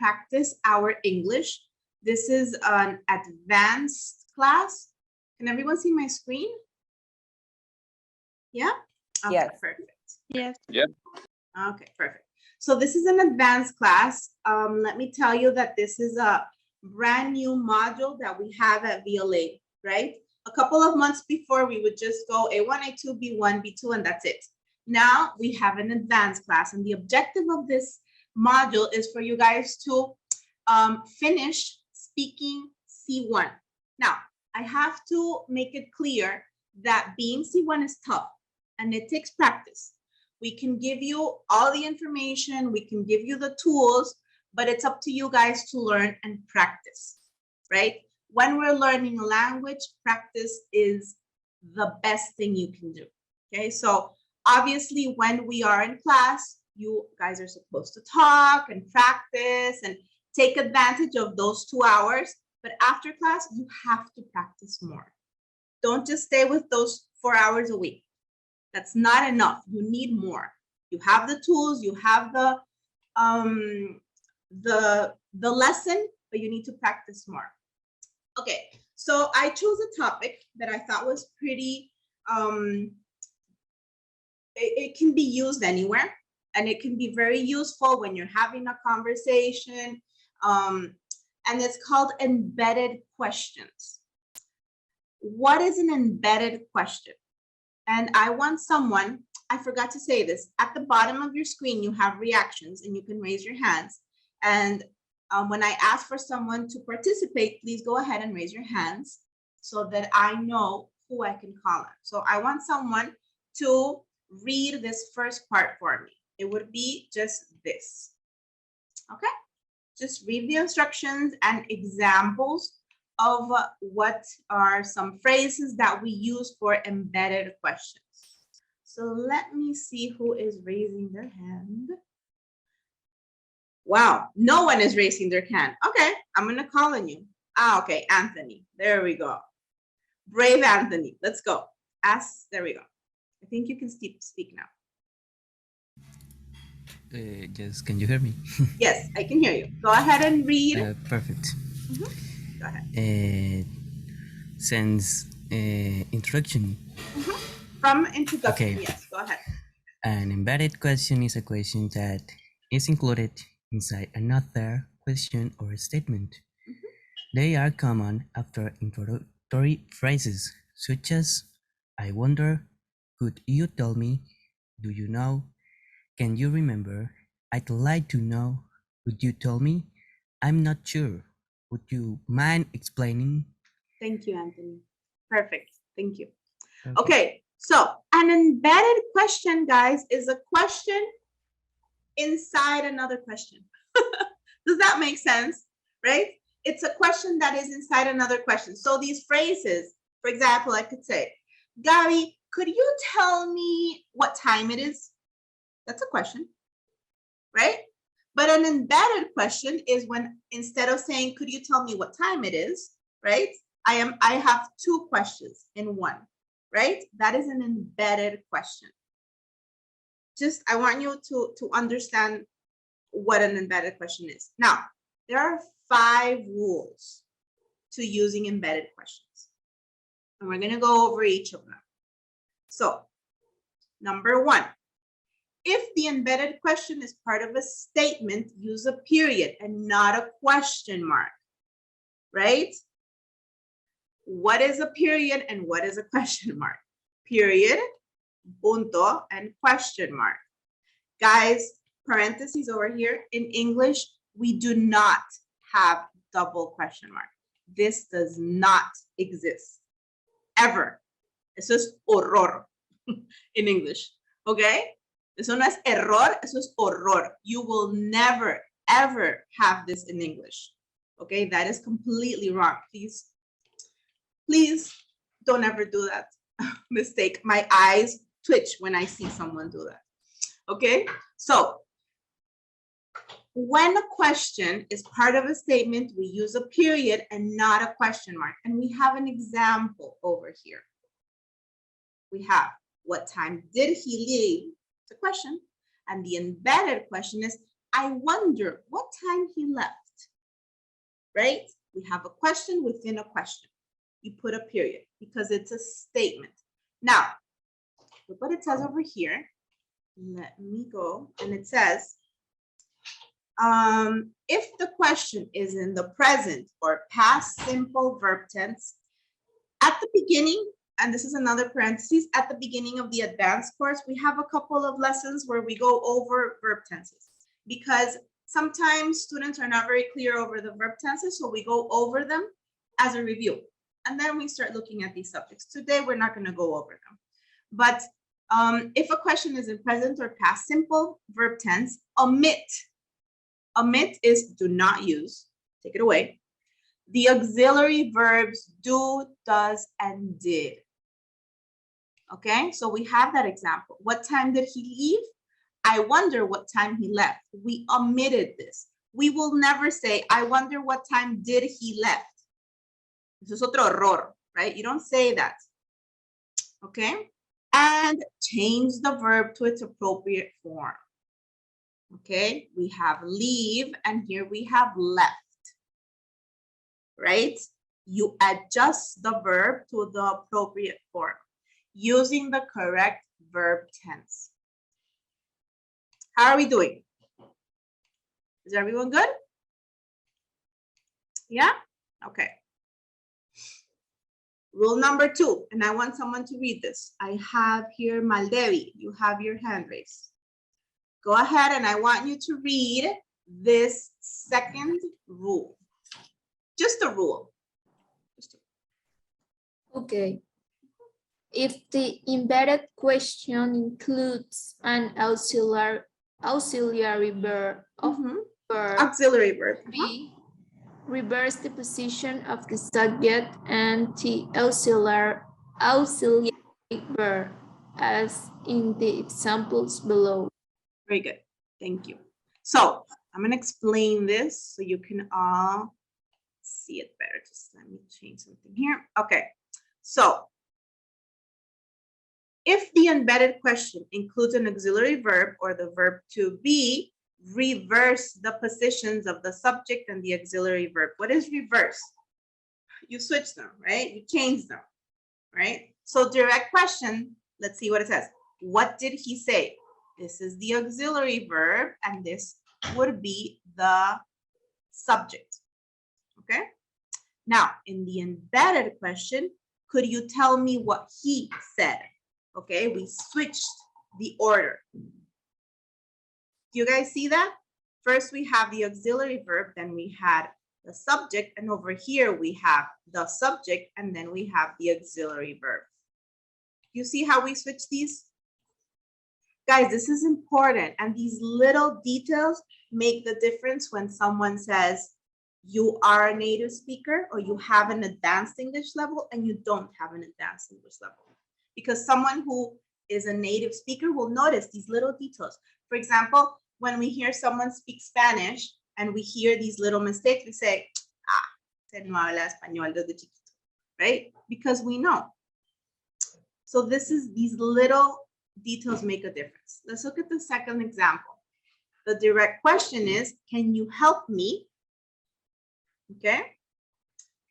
practice our English. This is an advanced class. Can everyone see my screen? Yeah? Okay, Yes. perfect. Yes. Yep. Okay, perfect. So this is an advanced class. Let me tell you that this is a brand new module that we have at VLA, right? A couple of months before, we would just go A1, A2, B1, B2, and that's it. Now we have an advanced class, and the objective of this module is for you guys to finish speaking C1. Now, I have to make it clear that being C1 is tough, and it takes practice. We can give you all the information, we can give you the tools, but it's up to you guys to learn and practice, right? When we're learning a language, practice is the best thing you can do, okay? So obviously when we are in class, you guys are supposed to talk and practice and take advantage of those 2 hours, but after class, you have to practice more. Don't just stay with those 4 hours a week. That's not enough. You need more. You have the tools, you have the lesson, but you need to practice more. Okay, so I chose a topic that I thought was pretty, it can be used anywhere, and it can be very useful when you're having a conversation, and it's called embedded questions. What is an embedded question? And I want someone, I forgot to say this, at the bottom of your screen, you have reactions and you can raise your hands. And when I ask for someone to participate, please go ahead and raise your hands so that I know who I can call on. So I want someone to read this first part for me. It would be just this, okay? Just read the instructions and examples of what are some phrases that we use for embedded questions. So let me see who is raising their hand. Wow, no one is raising their hand. Okay, I'm gonna call on you. Okay, Anthony, there we go. Brave Anthony, let's go. There we go. I think you can speak now. Yes, can you hear me? Yes, I can hear you. Go ahead and read. Perfect. Go ahead. Since introduction. From introduction, Okay. yes, go ahead. An embedded question is a question that is included inside another question or statement. They are common after introductory phrases such as I wonder, could you tell me, do you know, can you remember, I'd like to know, would you tell me, I'm not sure, would you mind explaining? Thank you, Anthony. Perfect, thank you. Okay. Okay, so an embedded question, guys, is a question inside another question. Does that make sense, right? It's a question that is inside another question. So these phrases, for example, I could say, Gabby, could you tell me what time it is? That's a question, right? But an embedded question is when instead of saying, could you tell me what time it is, right? I have two questions in one, right? That is an embedded question. Just, I want you to understand what an embedded question is. Now, there are 5 rules to using embedded questions. And we're gonna go over each of them. So, number 1, if the embedded question is part of a statement, use a period and not a question mark, right? What is a period and what is a question mark? Period, punto, and question mark. Guys, parentheses over here. In English, we do not have double question mark. This does not exist, ever. Eso es horror in English, okay? Eso no es error, eso es horror. You will never, ever have this in English, okay? That is completely wrong. Please don't ever do that mistake. My eyes twitch when I see someone do that, okay? So when a question is part of a statement, we use a period and not a question mark. And we have an example over here. We have, what time did he leave? It's a question. And the embedded question is, I wonder what time he left, right? We have a question within a question. You put a period because it's a statement. Now, look what it says over here. Let me go, and it says, if the question is in the present or past simple verb tense, at the beginning, and this is another parenthesis, at the beginning of the advanced course, we have a couple of lessons where we go over verb tenses because sometimes students are not very clear over the verb tenses, so we go over them as a review. And then we start looking at these subjects. Today, we're not going to go over them. But if a question is in present or past simple verb tense, omit. Omit is do not use. Take it away. The auxiliary verbs do, does, and did. Okay, so we have that example. What time did he leave? I wonder what time he left. We omitted this. We will never say, I wonder what time did he left. This is otro error, right? You don't say that. Okay, and change the verb to its appropriate form. Okay, we have leave, and here we have left. Right? You adjust the verb to the appropriate form using the correct verb tense. How are we doing? Is everyone good? Yeah? Okay. Rule number 2, and I want someone to read this. I have here Maldevi. You have your hand raised. Go ahead, and I want you to read this second rule. Just a rule. Okay. If the embedded question includes an auxiliary verb of verb auxiliary verb. be, reverse the position of the subject and the auxiliary verb as in the examples below. Very good. Thank you. So I'm going to explain this so you can all see it better. Just let me change something here. Okay. So if the embedded question includes an auxiliary verb or the verb to be, reverse the positions of the subject and the auxiliary verb. What is reverse? You switch them, right? You change them, right? So direct question, let's see what it says. What did he say? This is the auxiliary verb, and this would be the subject, okay? Now, in the embedded question, could you tell me what he said? Okay, we switched the order. Do you guys see that? First, we have the auxiliary verb, then we had the subject, and over here we have the subject, and then we have the auxiliary verb. You see how we switch these? Guys, this is important, and these little details make the difference when someone says you are a native speaker or you have an advanced English level and you don't have an advanced English level. Because someone who is a native speaker will notice these little details. For example, when we hear someone speak Spanish and we hear these little mistakes, we say, se no habla español desde chiquito, right? Because we know. So these little details make a difference. Let's look at the second example. The direct question is, can you help me? Okay.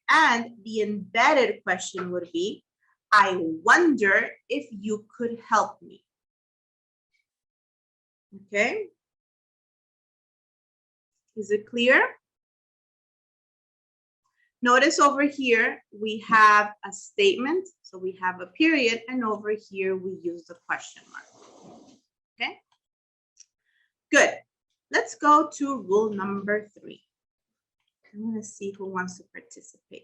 And the embedded question would be, I wonder if you could help me. Okay. Is it clear? Notice over here, we have a statement. So we have a period, and over here, we use the question mark. Okay. Good. Let's go to rule number 3. I'm going to see who wants to participate.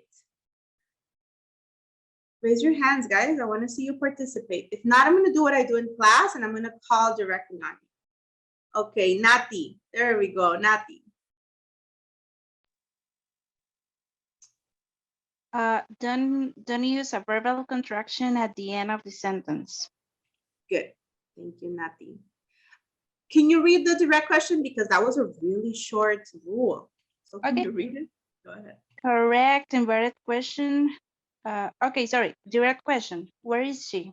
Raise your hands, guys. I want to see you participate. If not, I'm going to do what I do in class, and I'm going to call directly on you. Okay, Nati. There we go, Nati. Don't use a verbal contraction at the end of the sentence. Good. Thank you, Nati. Can you read the direct question? Because that was a really short rule. So can you read it? Go ahead. Correct inverted question. Okay, sorry. Direct question. Where is she?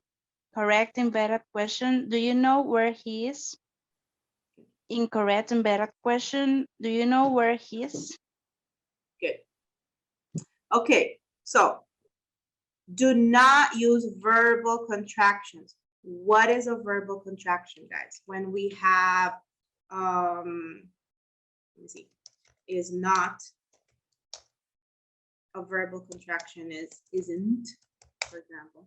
Correct inverted question. Do you know where he is? incorrect embedded question. Do you know where he is? Good. Okay, so do not use verbal contractions. What is a verbal contraction, guys? When we have, let me see, is not, a verbal contraction is isn't, for example.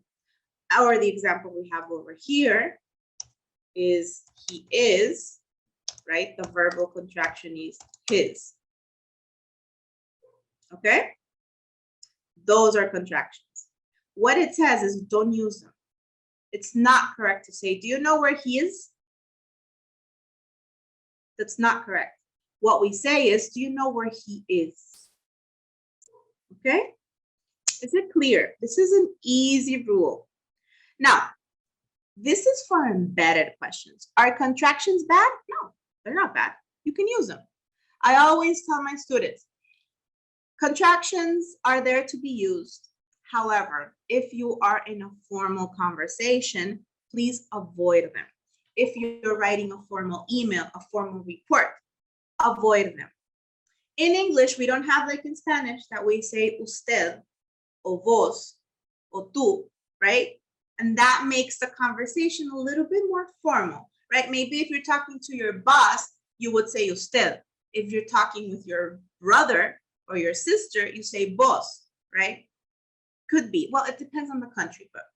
Or the example we have over here is he is, right? The verbal contraction is his. Okay? Those are contractions. What it says is don't use them. It's not correct to say, do you know where he is? That's not correct. What we say is, do you know where he is? Okay? Is it clear? This is an easy rule. Now, this is for embedded questions. Are contractions bad? No, they're not bad. You can use them. I always tell my students, contractions are there to be used. However, if you are in a formal conversation, please avoid them. If you're writing a formal email, a formal report, avoid them. In English, we don't have like in Spanish that we say usted, o vos, o tú, right? And that makes the conversation a little bit more formal, right? Maybe if you're talking to your boss, you would say usted. If you're talking with your brother or your sister, you say vos, right? Could be. Well, it depends on the country, but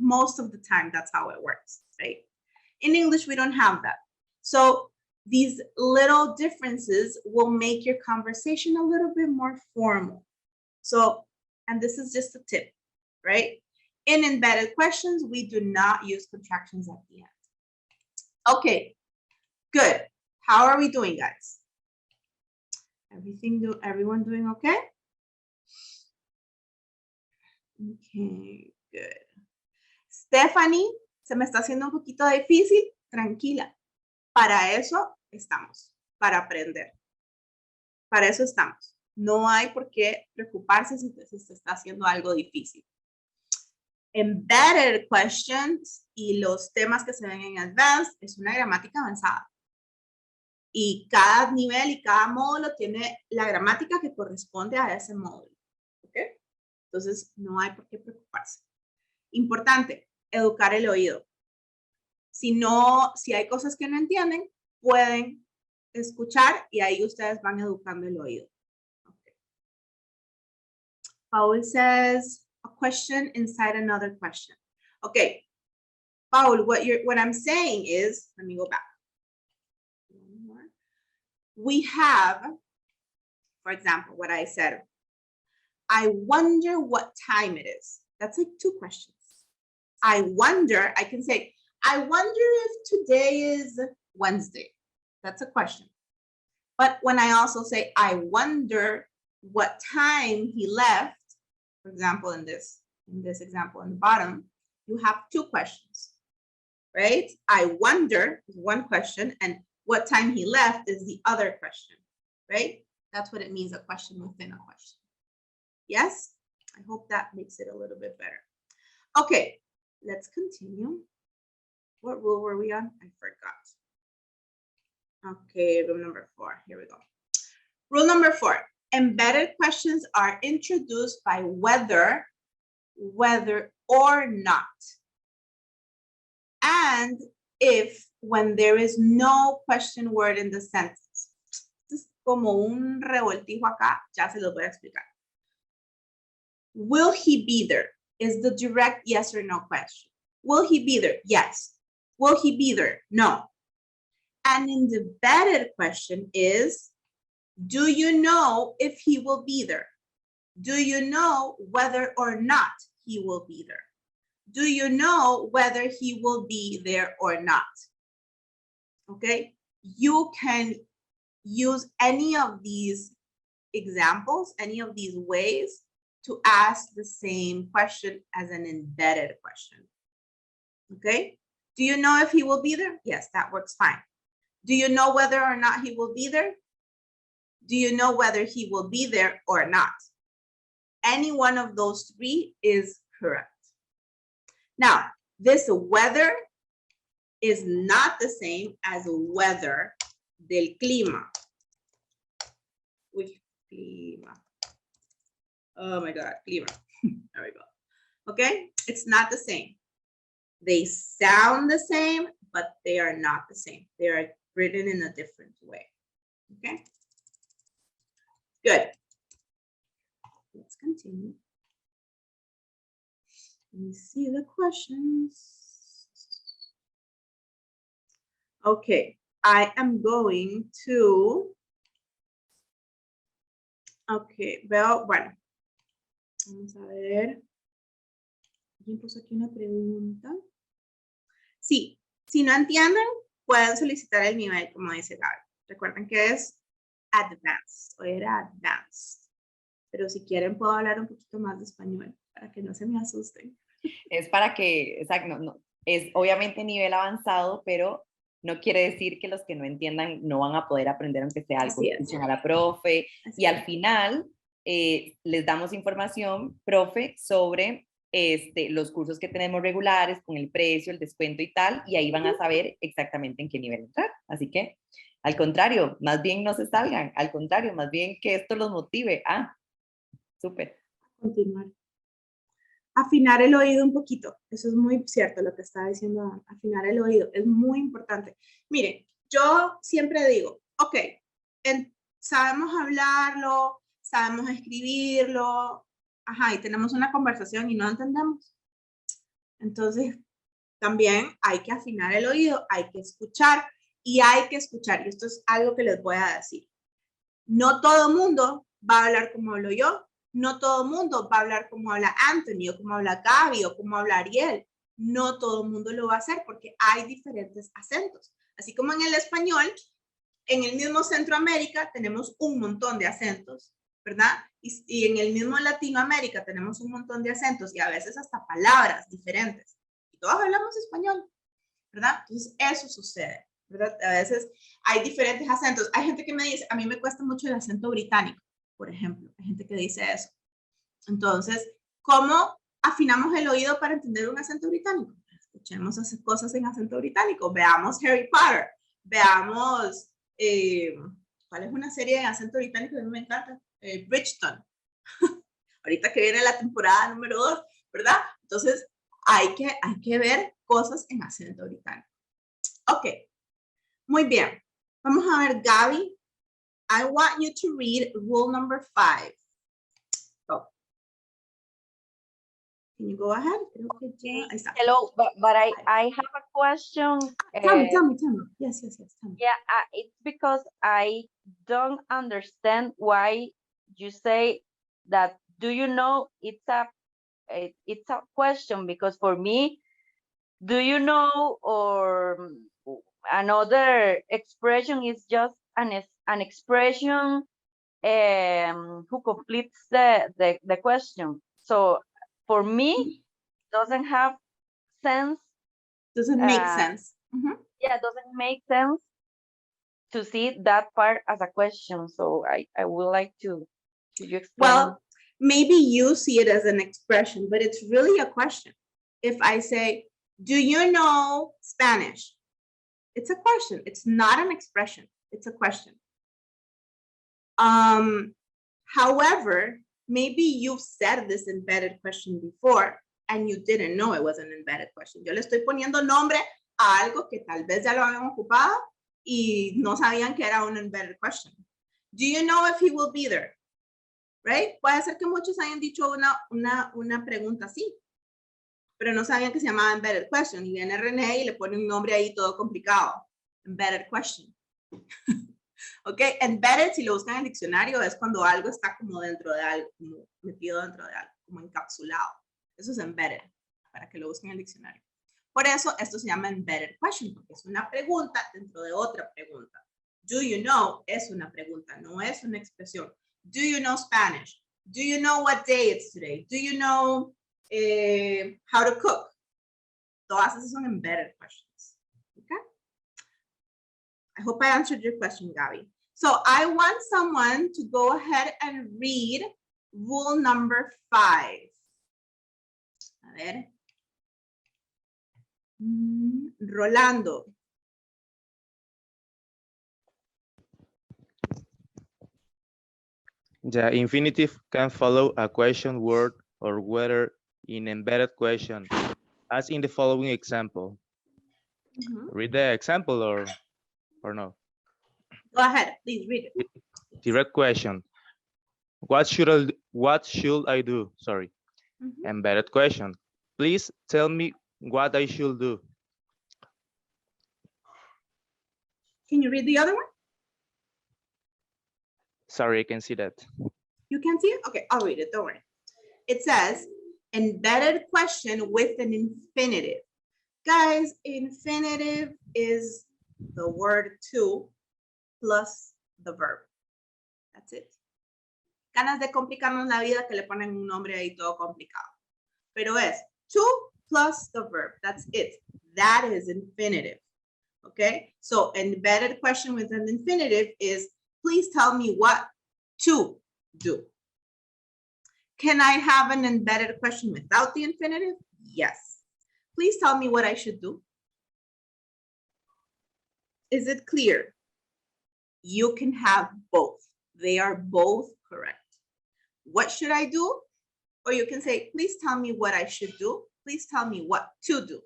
most of the time that's how it works, right? In English, we don't have that. So these little differences will make your conversation a little bit more formal. So, and this is just a tip, right? In embedded questions, we do not use contractions at the end. Okay, good. How are we doing, guys? Everyone doing okay? Okay, good. Stephanie, se me está haciendo un poquito difícil. Tranquila. Para eso estamos, para aprender. Para eso estamos. No hay por qué preocuparse si se está haciendo algo difícil. Embedded questions y los temas que se ven en advanced es una gramática avanzada. Y cada nivel y cada módulo tiene la gramática que corresponde a ese módulo. ¿Ok? Entonces, no hay por qué preocuparse. Importante, educar el oído. Si hay cosas que no entienden, pueden escuchar y ahí ustedes van educando el oído. Okay. Paul says a question inside another question. Okay. Paul, what I'm saying is, let me go back. We have, for example, what I said, I wonder what time it is. That's like two questions. I wonder, I can say, I wonder if today is Wednesday. That's a question. But when I also say, I wonder what time he left, for example, in this example in the bottom, you have two questions, right? I wonder is one question, and what time he left is the other question, right? That's what it means, a question within a question. Yes? I hope that makes it a little bit better. Okay, let's continue. What rule were we on? I forgot. Okay, rule number 4. Here we go. Rule number 4. Embedded questions are introduced by whether or not. And if, when there is no question word in the sentence. Es como un revoltijo acá, ya se los voy a explicar. Will he be there? Is the direct yes or no question. Will he be there? Yes. Will he be there? No. And in the embedded question is, do you know if he will be there? Do you know whether or not he will be there? Do you know whether he will be there or not? Okay, you can use any of these examples, any of these ways to ask the same question as an embedded question. Okay, do you know if he will be there? Yes, that works fine. Do you know whether or not he will be there? Do you know whether he will be there or not? Any one of those three is correct. Now, this whether is not the same as whether del clima. Uy, clima. Oh my God, clima. There we go. Okay, it's not the same. They sound the same, but they are not the same. They are written in a different way. Okay, good. Let's continue. Let me see the questions. Okay, I am going to. Okay, bueno. Vamos a ver. ¿Alguien puso aquí una pregunta? Sí, si no entienden, pueden solicitar el nivel, como dice Gaby. Recuerden que es advanced, o era advanced. Pero si quieren, puedo hablar un poquito más de español, para que no se me asusten. Es para que, exacto, no, es obviamente nivel avanzado, pero no quiere decir que los que no entiendan no van a poder aprender aunque sea algo Así es. a la profe. Así Y es. al final les damos información, profe, sobre los cursos que tenemos regulares, con el precio, el descuento y tal, y ahí van a saber exactamente en qué nivel entrar. Así que, al contrario, más bien no se salgan, al contrario, más bien que esto los motive. Ah, súper. Continuar. Afinar el oído un poquito. Eso es muy cierto lo que estaba diciendo Ana. Afinar el oído es muy importante. Miren, yo siempre digo, ok, sabemos hablarlo, sabemos escribirlo, ajá, y tenemos una conversación y no entendemos. Entonces, también hay que afinar el oído, hay que escuchar y hay que escuchar. Y esto es algo que les voy a decir. No todo el mundo va a hablar como hablo yo. No todo el mundo va a hablar como habla Anthony o como habla Gaby o como habla Ariel. No todo el mundo lo va a hacer porque hay diferentes acentos. Así como en el español, en el mismo Centroamérica tenemos un montón de acentos, ¿verdad? Y en el mismo Latinoamérica tenemos un montón de acentos y a veces hasta palabras diferentes. Y todos hablamos español, ¿verdad? Entonces eso sucede, ¿verdad? A veces hay diferentes acentos. Hay gente que me dice, a mí me cuesta mucho el acento británico, por ejemplo. Hay gente que dice eso. Entonces, ¿cómo afinamos el oído para entender un acento británico? Escuchemos hacer cosas en acento británico. Veamos Harry Potter. Veamos, ¿cuál es una serie en acento británico que a mí me encanta? Bridgerton. Ahorita que viene la temporada número 2, ¿verdad? Entonces, hay que ver cosas en acento británico. Ok, muy bien. Vamos a ver, Gaby. I want you to read rule number 5. So, can you go ahead? Creo que ya, ahí está. Hello, but I have a question. Tell me. Yes. Tell me. Yeah, it's because I don't understand why you say that. Do you know it's a question? Because for me, do you know, or another expression is just an expression who completes the question. So for me, doesn't have sense. Doesn't make sense. Yeah, it doesn't make sense to see that part as a question. So I would like to you explain. Well, maybe you see it as an expression, but it's really a question. If I say, do you know Spanish? It's a question. It's not an expression. It's a question. However, maybe you've said this embedded question before and you didn't know it was an embedded question. Yo le estoy poniendo nombre a algo que tal vez ya lo habían ocupado y no sabían que era un embedded question. Do you know if he will be there? Right? Puede ser que muchos hayan dicho una pregunta así, pero no sabían que se llamaba embedded question. Y viene René y le pone un nombre ahí todo complicado. Embedded question. Ok, embedded, si lo buscan en el diccionario, es cuando algo está como dentro de algo, como metido dentro de algo, como encapsulado. Eso es embedded, para que lo busquen en el diccionario. Por eso, esto se llama embedded question, porque es una pregunta dentro de otra pregunta. Do you know es una pregunta, no es una expresión. Do you know Spanish? Do you know what day it's today? Do you know how to cook? Todas esas son embedded questions. Okay? I hope I answered your question, Gaby. So I want someone to go ahead and read rule number 5. A ver. Rolando. The infinitive can follow a question word or whether in embedded question, as in the following example. Mhm. Read the example or no? Go ahead, please read it. Direct question. What should I do? Sorry. Mhm. Embedded question. Please tell me what I should do. Can you read the other one? Sorry, I can see that. You can see it? Okay, I'll read it, don't worry. It says, embedded question with an infinitive. Guys, infinitive is the word to plus the verb. That's it. Ganas de complicarnos la vida que le ponen un nombre ahí todo complicado. Pero es to plus the verb. That's it. That is infinitive. Okay? So embedded question with an infinitive is, please tell me what to do. Can I have an embedded question without the infinitive? Yes. Please tell me what I should do. Is it clear? You can have both. They are both correct. What should I do? Or you can say, please tell me what I should do. Please tell me what to do.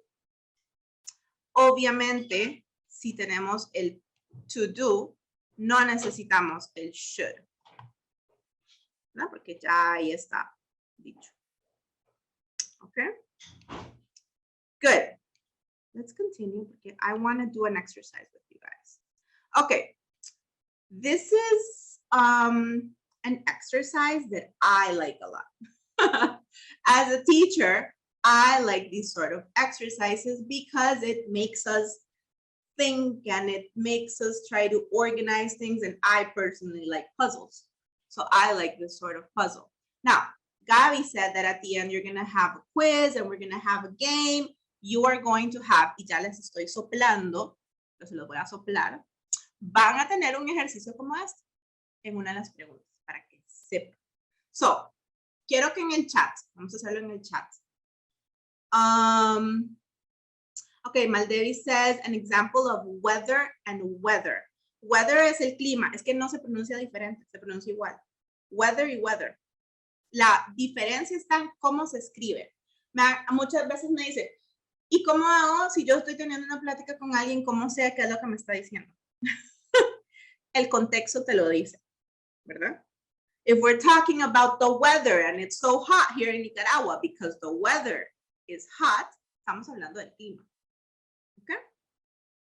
Obviamente, si tenemos el to do, no necesitamos el should. ¿No? Porque ya ahí está dicho. Okay? Good. Let's continue because I want to do an exercise with you guys. Okay. This is an exercise that I like a lot. As a teacher, I like these sort of exercises because it makes us think and it makes us try to organize things, and I personally like puzzles. So I like this sort of puzzle. Now, Gaby said that at the end you're gonna have a quiz and we're gonna have a game. You are going to have, y ya les estoy soplando, yo se los voy a soplar, van a tener un ejercicio como este en una de las preguntas para que sepan. So, quiero que en el chat, vamos a hacerlo en el chat. Okay, Maldevi says an example of weather and weather. Weather es el clima, es que no se pronuncia diferente, se pronuncia igual. Weather y weather. La diferencia está en cómo se escribe. Muchas veces me dicen, ¿y cómo hago si yo estoy teniendo una plática con alguien, cómo sé qué es lo que me está diciendo? El contexto te lo dice, ¿verdad? If we're talking about the weather and it's so hot here in Nicaragua because the weather is hot, estamos hablando del clima. ¿Ok?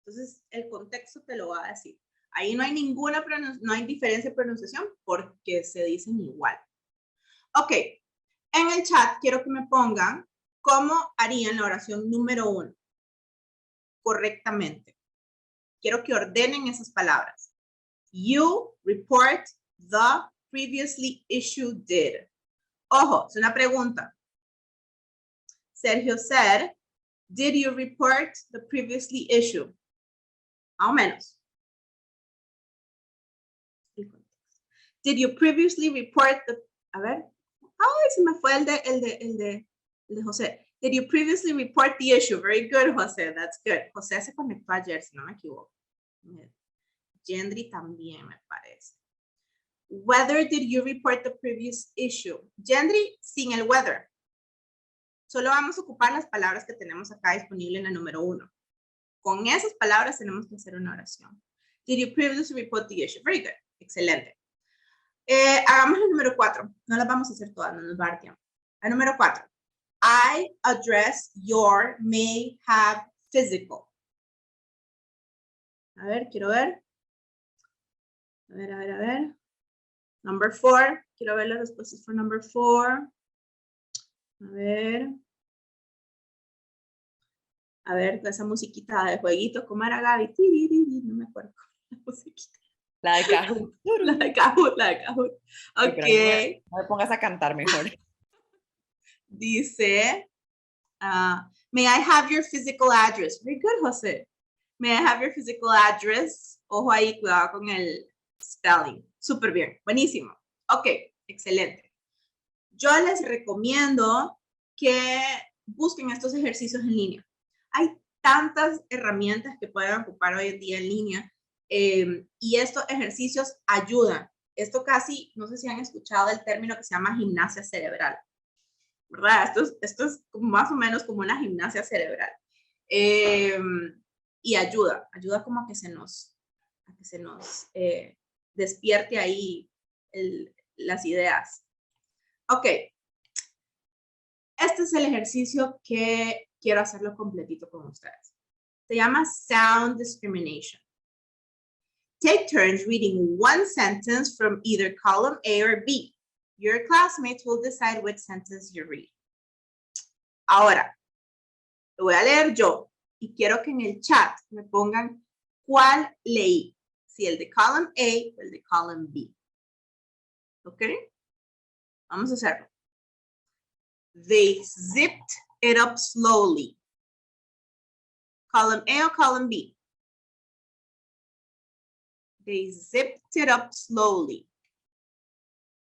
Entonces, el contexto te lo va a decir. Ahí no hay no hay diferencia de pronunciación porque se dicen igual. Ok, en el chat quiero que me pongan cómo harían la oración número 1 correctamente. Quiero que ordenen esas palabras. You report the previously issued did. Ojo, es una pregunta. Sergio said, did you report the previously issued? Más o menos. Did you previously report the, a ver, ay, se me fue el de José. Did you previously report the issue? Very good, José, that's good. José se conectó ayer, si no me equivoco. Gendry también me parece. Whether did you report the previous issue? Gendry sin el whether. Solo vamos a ocupar las palabras que tenemos acá disponible en la número 1. Con esas palabras tenemos que hacer una oración. Did you previously report the issue? Very good. Excelente. Hagamos el número 4. No las vamos a hacer todas, no nos va a dar tiempo. El número 4. I address your may have physical. A ver, quiero ver. A ver. Number 4. Quiero ver las respuestas for number 4. A ver, esa musiquita de jueguito, ¿cómo era Gaby? No me acuerdo. La musiquita. La de Kahoot. La de Kahoot. Ok. Sí, no me pongas a cantar mejor. Dice, may I have your physical address? Very good, José. May I have your physical address? Ojo ahí, cuidado con el spelling. Súper bien, buenísimo. Ok, excelente. Yo les recomiendo que busquen estos ejercicios en línea. Hay tantas herramientas que pueden ocupar hoy en día en línea y estos ejercicios ayudan Esto casi, no sé si han escuchado el término que se llama gimnasia cerebral, ¿verdad? Esto es más o menos como una gimnasia cerebral. Y ayuda como a que se nos despierte ahí las ideas. Ok. Este es el ejercicio que quiero hacerlo completito con ustedes. Se llama sound discrimination. Take turns reading one sentence from either column A or B. Your classmates will decide which sentence you read. Ahora, lo voy a leer yo y quiero que en el chat me pongan cuál leí. Si el de column A o el de column B. ¿Ok? Vamos a hacerlo. They zipped it up slowly. Column A or column B? They zipped it up slowly.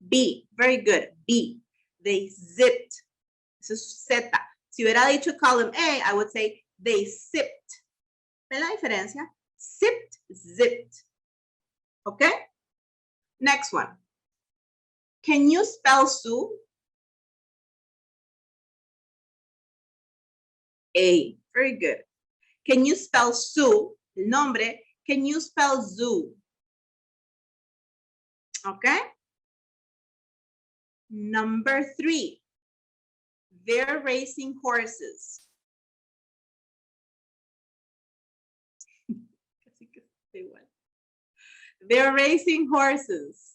B, very good. B, they zipped. Eso es Z. Si hubiera dicho column A, I would say they zipped. ¿Ven la diferencia? Zipped, zipped. Okay? Next one. Can you spell Sue? A, very good. Can you spell Sue? El nombre. Can you spell zoo? Okay? Number 3. They're racing horses. They're racing horses.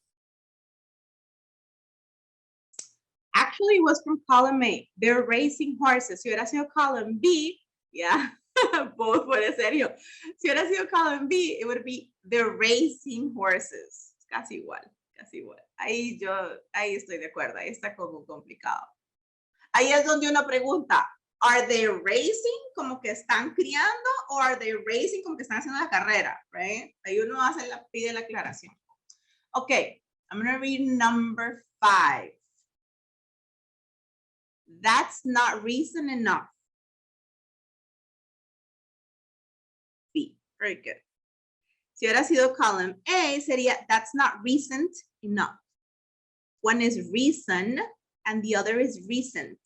Actually, it was from column A. They're racing horses. Si hubiera sido column B, yeah, both fuera serio. Si hubiera sido column B, it would be they're racing horses. Casi igual, casi igual. Ahí estoy de acuerdo. Ahí está como complicado. Ahí es donde uno pregunta, are they racing como que están criando o are they racing como que están haciendo la carrera, right? Ahí uno pide la aclaración. Okay, I'm going to read number 5. That's not reason enough. B, very good. Si hubiera sido column A, sería that's not recent enough. One is reason and the other is recent.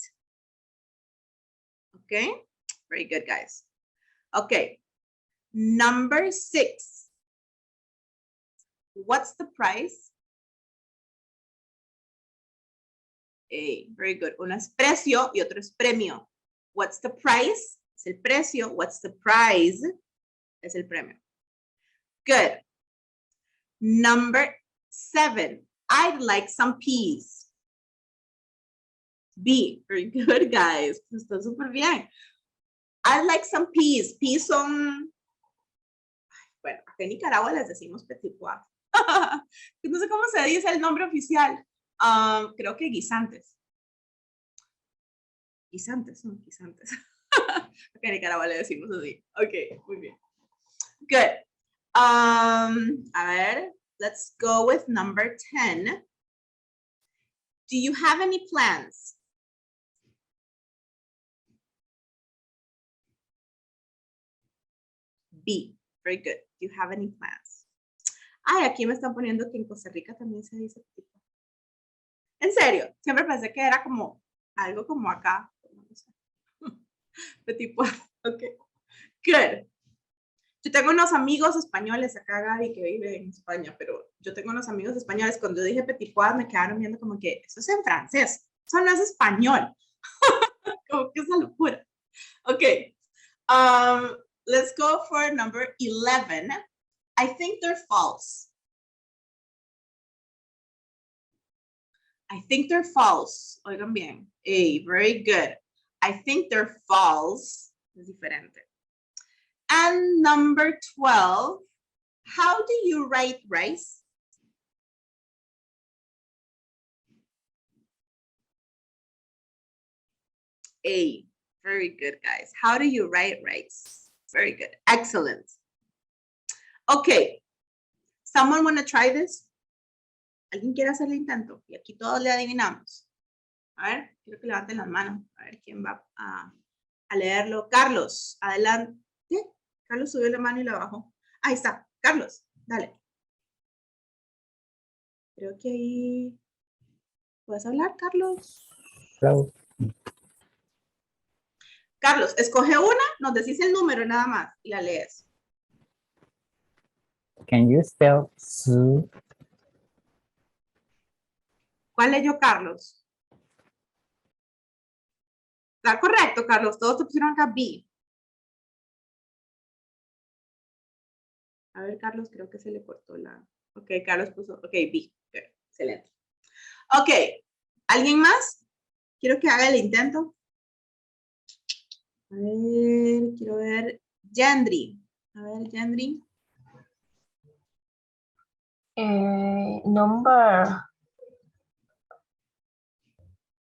Okay, very good, guys. Okay, number 6. What's the price? A, very good. Uno es precio y otro es premio. What's the price? Es el precio. What's the prize? Es el premio. Good. Number 7. I'd like some peas. B, very good, guys. Está súper bien. I'd like some peas. Peas son, bueno, acá en Nicaragua les decimos petit pois. No sé cómo se dice el nombre oficial. Creo que guisantes. Guisantes, son guisantes. Acá en Nicaragua le decimos así. Ok, muy bien. Good. A ver, let's go with number 10. Do you have any plans? B, very good. Do you have any plans? Ay, aquí me están poniendo que en Costa Rica también se dice petit pois. En serio, siempre pensé que era como algo como acá. Petit pois, ok. Good. Yo tengo unos amigos españoles acá, Gaby, que vive en España, pero yo tengo unos amigos españoles, cuando dije petit pois me quedaron viendo como que eso es en francés, eso no es español. Como que esa locura. Ok. Let's go for number 11. I think they're false. I think they're false. Oigan bien. A, very good. I think they're false. Es diferente. And number 12, how do you write rice? A, very good, guys. How do you write rice? Very good. Excellent. Okay. Someone want to try this? ¿Alguien quiere hacer el intento? Y aquí todos le adivinamos. A ver, quiero que levanten las manos. A ver quién va a leerlo. Carlos, adelante. Carlos subió la mano y la bajó. Ahí está. Carlos, dale. Creo que ahí... ¿Puedes hablar, Carlos? Hello. Carlos, escoge una, nos decís el número nada más y la lees. Can you spell Sue? ¿Cuál leyó Carlos? Está correcto, Carlos. Todos te pusieron acá B. A ver, Carlos, creo que se le cortó la... Ok, Carlos puso... Ok, B. Okay, excelente. Ok, ¿alguien más? Quiero que haga el intento. A ver, quiero ver. Yandri. A ver, Yandri.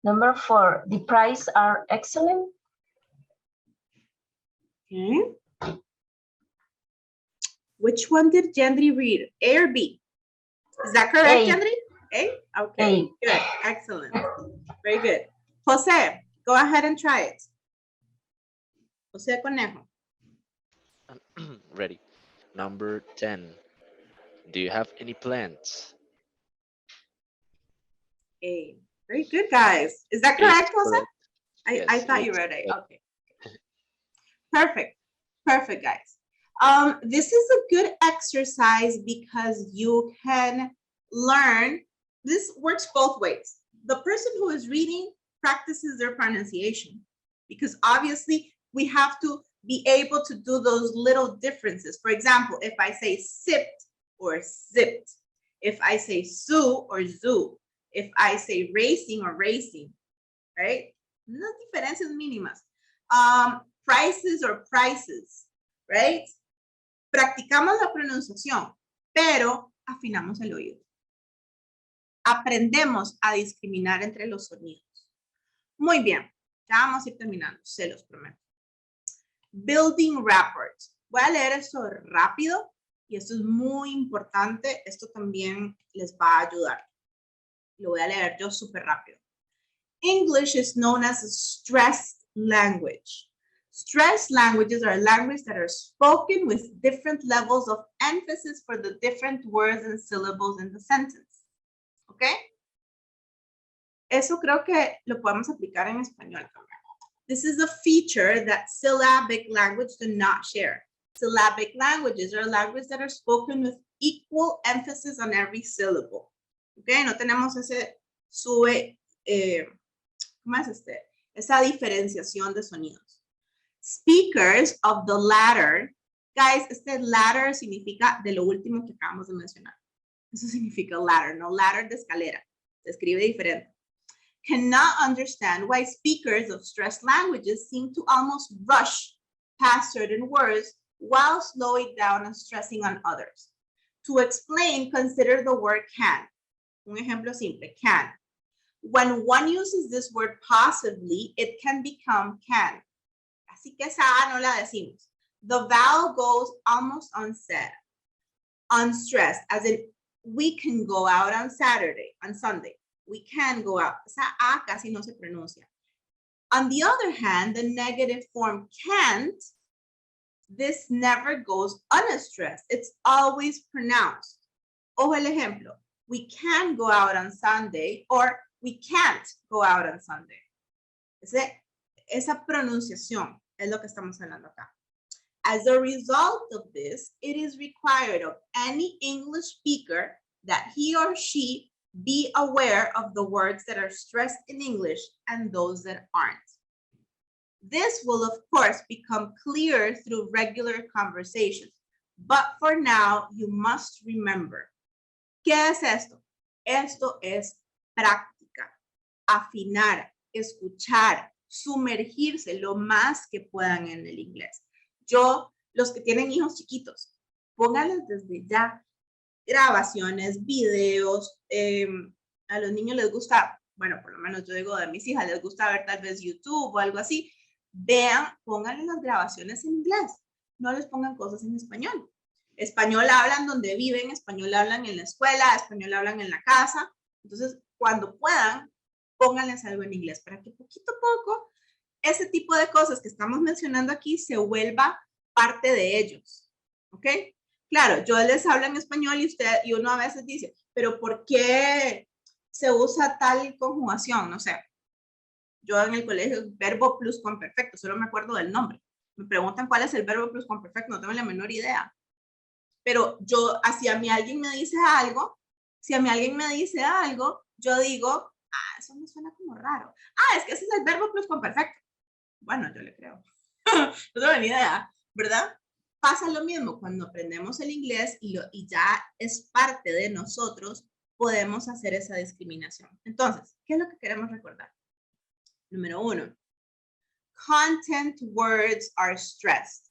Number 4, the prices are excellent. Okay. Which one did Yandri read? A or B? Is that correct, A. Yandri? A? Okay, A. good, excellent. Very good. Jose, go ahead and try it. Jose Conejo. Ready. Number 10. Do you have any plans? A. Very good, guys. Is that It's correct, Jose? correct. I Yes, thought you it's read A. correct. Okay. Perfect. Perfect, guys. This is a good exercise because you can learn. This works both ways. The person who is reading practices their pronunciation because obviously we have to be able to do those little differences. For example, if I say sipped or zipped, if I say zoo or zoo, if I say racing or racing, right? Unas diferencias mínimas. Prices or prices, right? Practicamos la pronunciación, pero afinamos el oído. Aprendemos a discriminar entre los sonidos. Muy bien, ya vamos a ir terminando, se los prometo. Building rapport. Voy a leer esto rápido y esto es muy importante. Esto también les va a ayudar. Lo voy a leer yo súper rápido. English is known as a stressed language. Stressed languages are languages that are spoken with different levels of emphasis for the different words and syllables in the sentence. ¿Ok? Eso creo que lo podemos aplicar en español también. This is a feature that syllabic language do not share. Syllabic languages are languages that are spoken with equal emphasis on every syllable. ¿Ok? No tenemos ese ¿cómo es este? Esa diferenciación de sonidos. Speakers of the latter, guys, este latter significa de lo último que acabamos de mencionar. Eso significa ladder, no ladder de escalera. Se escribe diferente. Cannot understand why speakers of stressed languages seem to almost rush past certain words while slowing down and stressing on others. To explain, consider the word can. Un ejemplo simple, can. When one uses this word passively, it can become can. Así que esa A no la decimos. The vowel goes almost unsaid, unstressed, as in we can go out on Saturday, on Sunday. We can go out. Esa A casi no se pronuncia. On the other hand, the negative form can't, this never goes unstressed. It's always pronounced. Ojo el ejemplo. We can go out on Sunday or we can't go out on Sunday. Esa pronunciación es lo que estamos hablando acá. As a result of this, it is required of any English speaker that he or she be aware of the words that are stressed in English and those that aren't. This will, of course, become clear through regular conversations. But for now, you must remember. ¿Qué es esto? Esto es práctica. Afinar, escuchar, sumergirse lo más que puedan en el inglés. Yo, los que tienen hijos chiquitos, pónganles desde ya grabaciones, videos. A los niños les gusta, bueno, por lo menos yo digo de mis hijas, les gusta ver tal vez YouTube o algo así. Vean, pónganle las grabaciones en inglés. No les pongan cosas en español. Español hablan donde viven, español hablan en la escuela, español hablan en la casa. Entonces, cuando puedan, pónganles algo en inglés para que poquito a poco ese tipo de cosas que estamos mencionando aquí se vuelva parte de ellos. ¿Ok? Claro, yo les hablo en español y uno a veces dice, pero ¿por qué se usa tal conjugación? No sé. Yo en el colegio, verbo pluscuamperfecto, solo me acuerdo del nombre. Me preguntan cuál es el verbo pluscuamperfecto, no tengo la menor idea. Pero yo, si a mí alguien me dice algo, yo digo, eso me suena como raro. Es que ese es el verbo pluscuamperfecto. Bueno, yo le creo. No tengo ni idea, ¿verdad? Pasa lo mismo cuando aprendemos el inglés y ya es parte de nosotros, podemos hacer esa discriminación. Entonces, ¿qué es lo que queremos recordar? Número 1. Content words are stressed.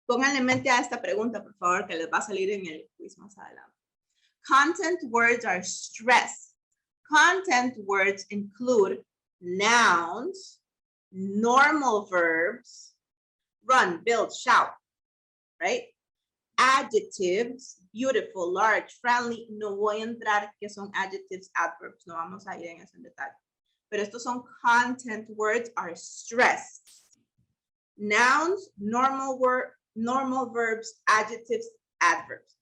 Pónganle mente a esta pregunta, por favor, que les va a salir en el quiz más adelante. Content words are stressed. Content words include nouns, normal verbs, run, build, shout, right? Adjectives, beautiful, large, friendly. No voy a entrar que son adjectives, adverbs. No vamos a ir en ese detalle. Pero estos son content words are stressed. Nouns, normal verbs, adjectives, adverbs.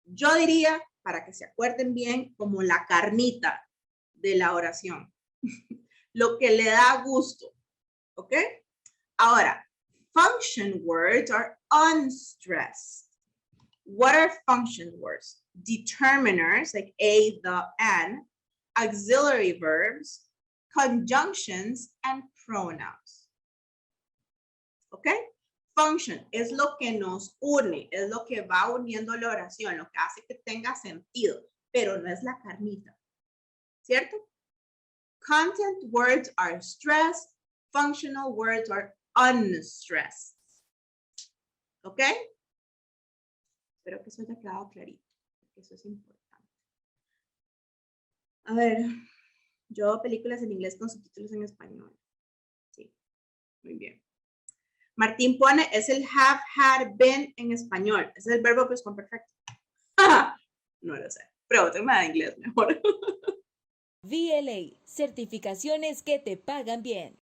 Yo diría, para que se acuerden bien, como la carnita de la oración. Lo que le da gusto. ¿Ok? Ahora, function words are unstressed. What are function words? Determiners, like a, the, and, auxiliary verbs, conjunctions, and pronouns. ¿Ok? Function es lo que nos une, es lo que va uniendo la oración, lo que hace que tenga sentido, pero no es la carnita. ¿Cierto? Content words are stressed, functional words are unstressed. ¿Ok? Espero que eso haya quedado clarito, porque eso es importante. A ver, yo veo películas en inglés con subtítulos en español. Sí, muy bien. Martín pone, es el have, had, been en español. Es el verbo pluscuamperfecto. No lo sé. Pregúntenme de inglés mejor. VLA, certificaciones que te pagan bien.